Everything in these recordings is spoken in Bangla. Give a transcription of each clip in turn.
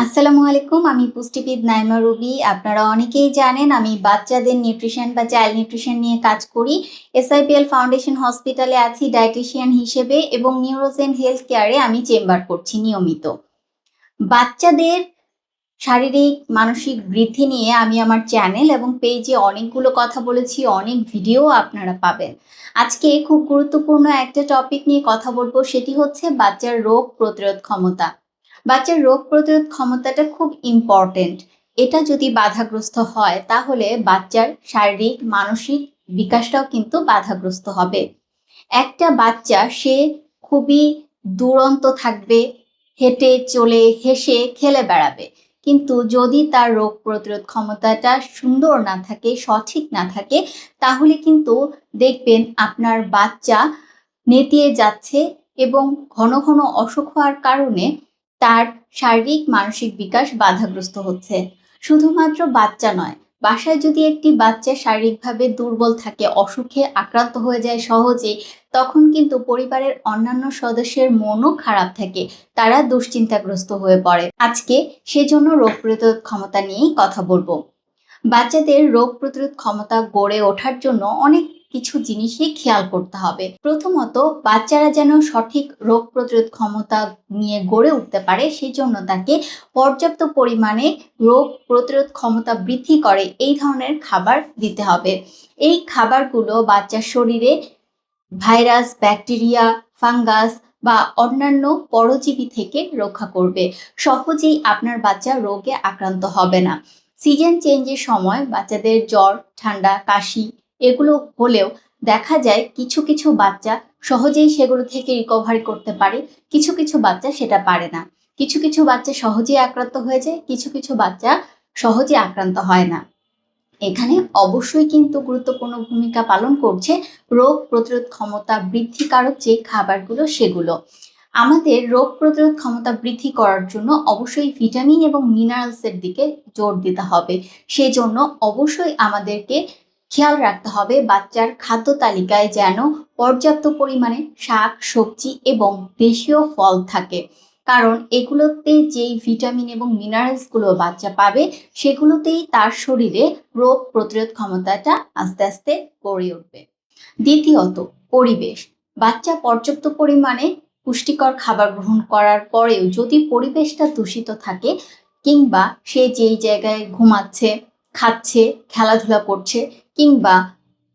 আসসালামু আলাইকুম। আমি পুষ্টিবিদ নাইমা রুবি। আপনারা অনেকেই জানেন আমি বাচ্চাদের নিউট্রিশন বা চাইল্ড নিউট্রিশন নিয়ে কাজ করি। এসআইপিএল ফাউন্ডেশন হসপিটালে আছি ডায়েটিশিয়ান হিসেবে এবং নিউরোজেন হেলথ কেয়ারে আমি চেম্বার করছি নিয়মিত। বাচ্চাদের শারীরিক মানসিক বৃদ্ধি নিয়ে আমি আমার চ্যানেল এবং পেজে অনেকগুলো কথা বলেছি, অনেক ভিডিও আপনারা পাবেন। আজকে খুব গুরুত্বপূর্ণ একটা টপিক নিয়ে কথা বলবো, সেটি হচ্ছে বাচ্চার রোগ প্রতিরোধ ক্ষমতা। বাচ্চার রোগ প্রতিরোধ ক্ষমতাটা খুব ইম্পর্টেন্ট। এটা যদি বাধাগ্রস্ত হয় তাহলে বাচ্চার শারীরিক মানসিক বিকাশটাও কিন্তু বাধাগ্রস্ত হবে। একটা বাচ্চা সে খুবই দুরন্ত থাকবে, হেঁটে চলে হেসে খেলে বেড়াবে, কিন্তু যদি তার রোগ প্রতিরোধ ক্ষমতাটা সুন্দর না থাকে, সঠিক না থাকে, তাহলে কিন্তু দেখবেন আপনার বাচ্চা নেতিয়ে যাচ্ছে এবং ঘন ঘন অসুখ হওয়ার কারণে তার শারীরিক মানসিক বিকাশ বাধাগ্রস্ত হচ্ছে। শুধুমাত্র বাচ্চা নয়, বাসায় যদি একটি বাচ্চা শারীরিকভাবে দুর্বল থাকে, অসুখে আক্রান্ত হয়ে যায় সহজে, তখন কিন্তু পরিবারের অন্যান্য সদস্যের মনও খারাপ থাকে, তারা দুশ্চিন্তাগ্রস্ত হয়ে পড়ে। আজকে সেজন্য রোগ প্রতিরোধ ক্ষমতা নিয়েই কথা বলবো। বাচ্চাদের রোগ প্রতিরোধ ক্ষমতা গড়ে ওঠার জন্য অনেক কিছু জিনিসই খেয়াল করতে হবে। প্রথমত, বাচ্চারা যেন সঠিক রোগ প্রতিরোধ ক্ষমতা নিয়ে গড়ে উঠতে পারে, সেই জন্য তাকে পর্যাপ্ত পরিমাণে রোগ প্রতিরোধ ক্ষমতা বৃদ্ধি করে এই ধরনের খাবার দিতে হবে। এই খাবারগুলো বাচ্চার শরীরে ভাইরাস, ব্যাকটেরিয়া, ফাঙ্গাস বা অন্যান্য পরজীবী থেকে রক্ষা করবে। সহজেই আপনার বাচ্চা রোগে আক্রান্ত হবে না। সিজন চেঞ্জের সময় বাচ্চাদের জ্বর, ঠান্ডা, কাশি এগুলো হলেও দেখা যায় কিছু কিছু বাচ্চা সহজেই সেগুলো থেকে রিকভারি করতে পারে, কিছু কিছু বাচ্চা সেটা পারে না। কিছু কিছু বাচ্চা সহজেই আক্রান্ত হয়ে যায়, কিছু কিছু বাচ্চা সহজে আক্রান্ত হয় না। এখানে অবশ্যই কিন্তু গুরুত্বপূর্ণ ভূমিকা পালন করছে রোগ প্রতিরোধ ক্ষমতা বৃদ্ধিকারক যে খাবারগুলো সেগুলো। আমাদের রোগ প্রতিরোধ ক্ষমতা বৃদ্ধি করার জন্য অবশ্যই ভিটামিন এবং মিনারেলসের দিকে জোর দিতে হবে। সেজন্য অবশ্যই আমাদেরকে খেয়াল রাখতে হবে বাচ্চার খাদ্য তালিকায় যেন পর্যাপ্ত পরিমাণে শাক, সবজি এবং দেশীয় ফল থাকে, কারণ এগুলোতে যেই ভিটামিন এবং মিনারেলসগুলো বাচ্চা পাবে সেগুলোতেই তার শরীরে রোগ প্রতিরোধ ক্ষমতাটা আস্তে আস্তে গড়ে উঠবে। দ্বিতীয়ত, পরিবেশ। বাচ্চা পর্যাপ্ত পরিমাণে পুষ্টিকর খাবার গ্রহণ করার পরেও যদি পরিবেশটা দূষিত থাকে, কিংবা সে যেই জায়গায় ঘুমাচ্ছে, খাচ্ছে, খেলাধুলা করছে, কিংবা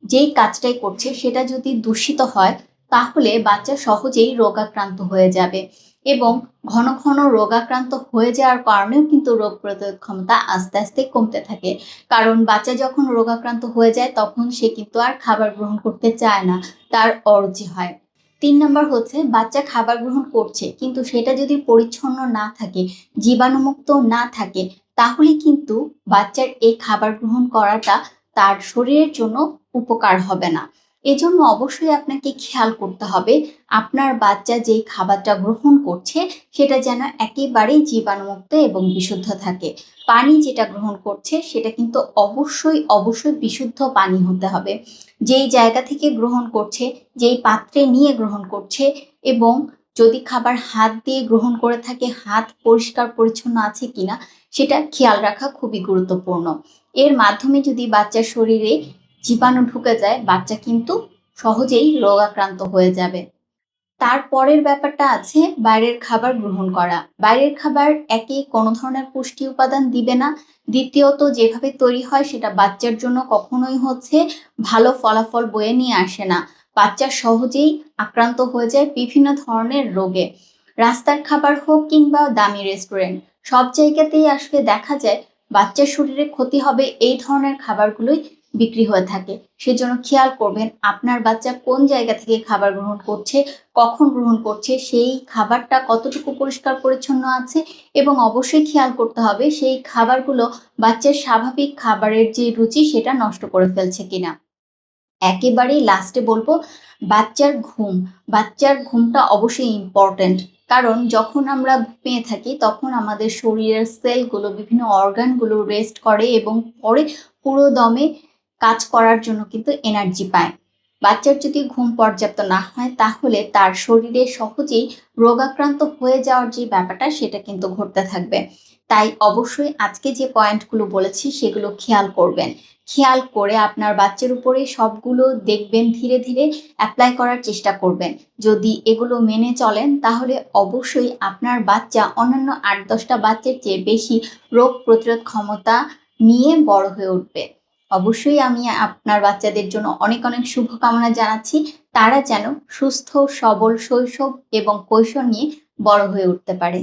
যেই কাজটাই করছে সেটা যদি দূষিত হয়, তাহলে বাচ্চা সহজেই রোগাক্রান্ত হয়ে যাবে এবং ঘন ঘন রোগাক্রান্ত হয়ে যাওয়ার কারণেও কিন্তু রোগ প্রতিরোধ ক্ষমতা আস্তে আস্তে কমতে থাকে। কারণ বাচ্চা যখন রোগাক্রান্ত হয়ে যায় তখন সে কিন্তু আর খাবার গ্রহণ করতে চায় না, তার অরুচি হয়। ৩ নম্বর হচ্ছে, বাচ্চা খাবার গ্রহণ করছে কিন্তু সেটা যদি পরিচ্ছন্ন না থাকে, জীবাণুমুক্ত না থাকে, তাহলে কিন্তু বাচ্চার এই খাবার গ্রহণ করাটা তার শরীরের জন্য উপকার হবে না। এজন্য অবশ্যই আপনাকে খেয়াল করতে হবে আপনার বাচ্চা যেই খাবারটা গ্রহণ করছে সেটা যেন একেবারেই জীবাণুমুক্ত এবং বিশুদ্ধ থাকে। পানি যেটা গ্রহণ করছে সেটা কিন্তু অবশ্যই অবশ্যই বিশুদ্ধ পানি হতে হবে। যেই জায়গা থেকে গ্রহণ করছে, যেই পাত্রে নিয়ে গ্রহণ করছে, এবং যদি খাবার হাত দিয়ে গ্রহণ করে থাকে, হাত পরিষ্কার পরিচ্ছন্ন আছে কিনা সেটা খেয়াল রাখা খুবই গুরুত্বপূর্ণ। এর মাধ্যমে যদি বাচ্চার শরীরে জীবাণু ঢুকে যায়, বাচ্চা কিন্তু সহজেই রোগাক্রান্ত হয়ে যাবে। তারপরের ব্যাপারটা আছে বাইরের খাবার গ্রহণ করা। বাইরের খাবার একে কোনো ধরনের পুষ্টি উপাদান দিবে না। দ্বিতীয়ত, যেভাবে তৈরি হয় সেটা বাচ্চার জন্য কখনোই হচ্ছে ভালো ফলাফল বয়ে নিয়ে আসে না। বাচ্চা সহজেই আক্রান্ত হয়ে যায় বিভিন্ন ধরনের রোগে। রাস্তার খাবার হোক কিংবা দামি রেস্টুরেন্ট, সব জায়গাতেই আসলে দেখা যায় বাচ্চার শরীরে ক্ষতি হবে এই ধরনের খাবারগুলোই বিক্রি হয়ে থাকে। সেজন্য খেয়াল করবেন আপনার বাচ্চা কোন জায়গা থেকে খাবার গ্রহণ করছে, কখন গ্রহণ করছে, সেই খাবারটা কতটুকু পরিষ্কার পরিচ্ছন্ন আছে, এবং অবশ্যই খেয়াল করতে হবে সেই খাবারগুলো বাচ্চার স্বাভাবিক খাবারের যে রুচি সেটা নষ্ট করে ফেলছে কিনা। একেবারেই লাস্টে বলবো বাচ্চার ঘুম। বাচ্চার ঘুমটা অবশ্যই ইম্পর্ট্যান্ট, কারণ যখন আমরা ঘুমিয়ে থাকি তখন আমাদের শরীরের সেলগুলো, বিভিন্ন অর্গানগুলো রেস্ট করে এবং পরে পুরো দমে কাজ করার জন্য কিন্তু এনার্জি পায়। বাচ্চার যদি ঘুম পর্যাপ্ত না হয় তাহলে তার শরীরে সহজেই রোগাক্রান্ত হয়ে যাওয়ার যে ব্যাপারটা সেটা কিন্তু ঘটতে থাকবে। তাই অবশ্যই আজকে যে পয়েন্টগুলো বলেছি সেগুলো খেয়াল করবেন। খেয়াল করে আপনার বাচ্চার উপরে সবগুলো দেখবেন, ধীরে ধীরে অ্যাপ্লাই করার চেষ্টা করবেন। যদি এগুলো মেনে চলেন তাহলে অবশ্যই আপনার বাচ্চা অন্যান্য ৮-১০টা বাচ্চার চেয়ে বেশি রোগ প্রতিরোধ ক্ষমতা নিয়ে বড় হয়ে উঠবে। অবশ্যই আমি আপনার বাচ্চাদের জন্য অনেক অনেক শুভকামনা জানাচ্ছি। তারা যেন সুস্থ, সবল শৈশব এবং কৈশোর নিয়ে বড় হয়ে উঠতে পারে।